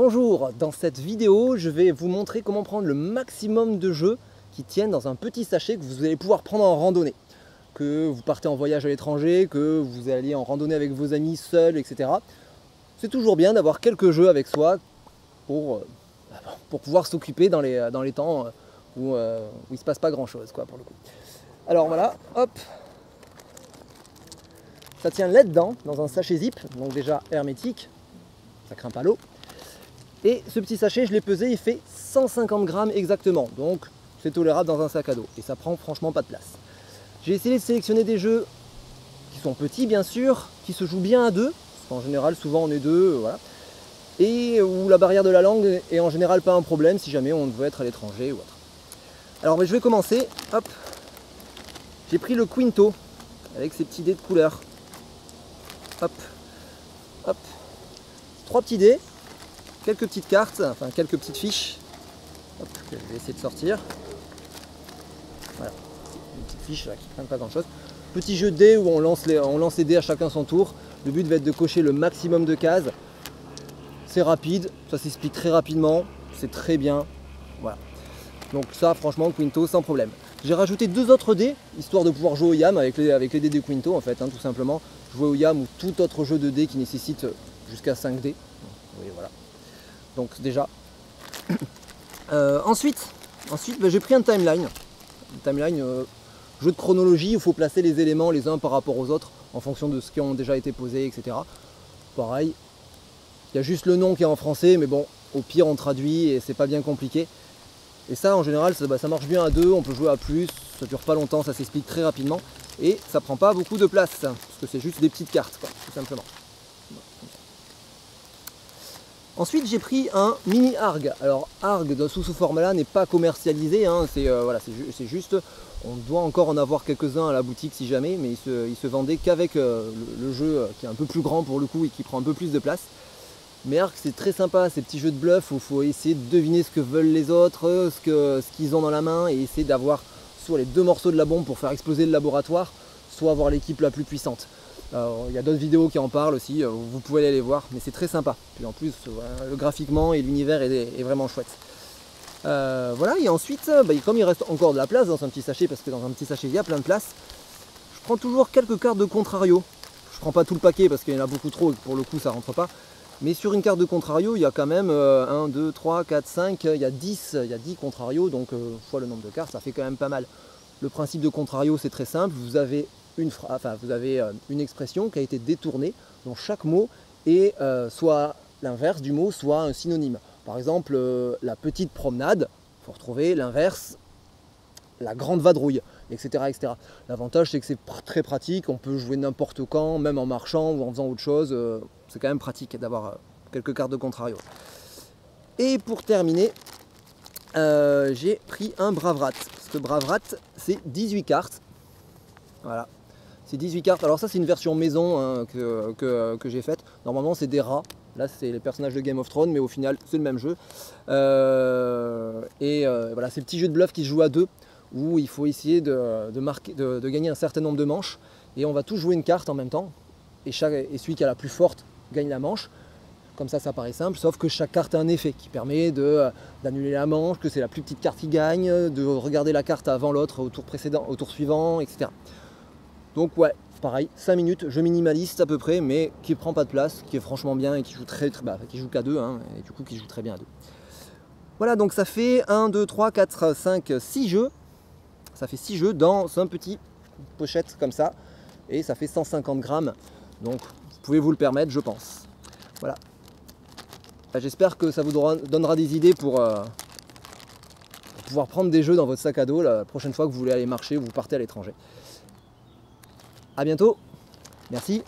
Bonjour, dans cette vidéo je vais vous montrer comment prendre le maximum de jeux qui tiennent dans un petit sachet que vous allez pouvoir prendre en randonnée. Que vous partez en voyage à l'étranger, que vous allez en randonnée avec vos amis seuls, etc. C'est toujours bien d'avoir quelques jeux avec soi pour pouvoir s'occuper dans les temps où il ne se passe pas grand chose pour le coup. Alors voilà, hop, ça tient là-dedans, dans un sachet zip, donc déjà hermétique, ça craint pas l'eau. Et ce petit sachet, je l'ai pesé, il fait 150 grammes exactement, donc c'est tolérable dans un sac à dos, et ça prend franchement pas de place. J'ai essayé de sélectionner des jeux qui sont petits bien sûr, qui se jouent bien à deux, parce qu'en général souvent on est deux, voilà, et où la barrière de la langue est en général pas un problème si jamais on veut être à l'étranger ou autre. Alors je vais commencer, hop, j'ai pris le Quinto, avec ses petits dés de couleur, hop, hop, 3 petits dés, quelques petites cartes, enfin quelques petites fiches, hop, que je vais essayer de sortir. Voilà, une petite fiche là, qui ne prennent pas grand chose. Petit jeu de dés où on lance les dés à chacun son tour. Le but va être de cocher le maximum de cases. C'est rapide, ça s'explique très rapidement, c'est très bien. Voilà. Donc ça franchement Quinto sans problème. J'ai rajouté 2 autres dés, histoire de pouvoir jouer au YAM avec les dés de Quinto en fait, tout simplement. Jouer au YAM ou tout autre jeu de dés qui nécessite jusqu'à 5 dés. Oui, voilà. Donc déjà. Ensuite j'ai pris un timeline. Jeu de chronologie où il faut placer les éléments les uns par rapport aux autres en fonction de ce qui ont déjà été posés, etc. Pareil, il y a juste le nom qui est en français, mais bon, au pire on traduit et c'est pas bien compliqué. Et ça en général ça marche bien à deux, on peut jouer à plus, ça dure pas longtemps, ça s'explique très rapidement et ça prend pas beaucoup de place, parce que c'est juste des petites cartes, tout simplement. Ensuite j'ai pris un mini ARG. Alors ARG sous ce format-là n'est pas commercialisé, c'est juste, on doit encore en avoir quelques-uns à la boutique si jamais, mais il se vendait qu'avec le jeu qui est un peu plus grand pour le coup et qui prend un peu plus de place. Mais ARG c'est très sympa, ces petits jeux de bluff où il faut essayer de deviner ce que veulent les autres, ce qu'ils ont dans la main et essayer d'avoir soit les 2 morceaux de la bombe pour faire exploser le laboratoire, soit avoir l'équipe la plus puissante. Il y a d'autres vidéos qui en parlent aussi, vous pouvez aller les voir, mais c'est très sympa. Puis en plus, le graphiquement et l'univers est vraiment chouette. Voilà, et ensuite, comme il reste encore de la place dans un petit sachet, parce que dans un petit sachet il y a plein de place, je prends toujours quelques cartes de contrario. Je prends pas tout le paquet parce qu'il y en a beaucoup trop et pour le coup ça rentre pas. Mais sur une carte de contrario, il y a quand même 1, 2, 3, 4, 5, il y a 10 contrarios, donc fois le nombre de cartes, ça fait quand même pas mal. Le principe de contrario c'est très simple, vous avez une expression qui a été détournée, dont chaque mot est soit l'inverse du mot, soit un synonyme. Par exemple, la petite promenade, il faut retrouver l'inverse, la grande vadrouille, etc. etc. L'avantage c'est que c'est très pratique, on peut jouer n'importe quand, même en marchant ou en faisant autre chose, c'est quand même pratique d'avoir quelques cartes de contrario. Et pour terminer, j'ai pris un Bravrat. Ce Bravrat c'est 18 cartes, voilà. C'est 18 cartes, alors ça c'est une version maison que j'ai faite. Normalement c'est des rats, là c'est les personnages de Game of Thrones, mais au final c'est le même jeu. Voilà, c'est le petit jeu de bluff qui se joue à deux, où il faut essayer de gagner un certain nombre de manches, et on va tous jouer une carte en même temps, et celui qui a la plus forte gagne la manche. Comme ça paraît simple, sauf que chaque carte a un effet qui permet d'annuler la manche, que c'est la plus petite carte qui gagne, de regarder la carte avant l'autre au tour précédent, au tour suivant, etc. Donc ouais, pareil, 5 minutes, jeu minimaliste à peu près, mais qui prend pas de place, qui est franchement bien et qui joue qui joue qu'à deux, et du coup qui joue très bien à deux. Voilà, donc ça fait 1, 2, 3, 4, 5, 6 jeux. Ça fait 6 jeux dans un petit pochette comme ça, et ça fait 150 grammes, donc vous pouvez vous le permettre, je pense. Voilà. J'espère que ça vous donnera des idées pour pouvoir prendre des jeux dans votre sac à dos la prochaine fois que vous voulez aller marcher ou vous partez à l'étranger. A bientôt, merci.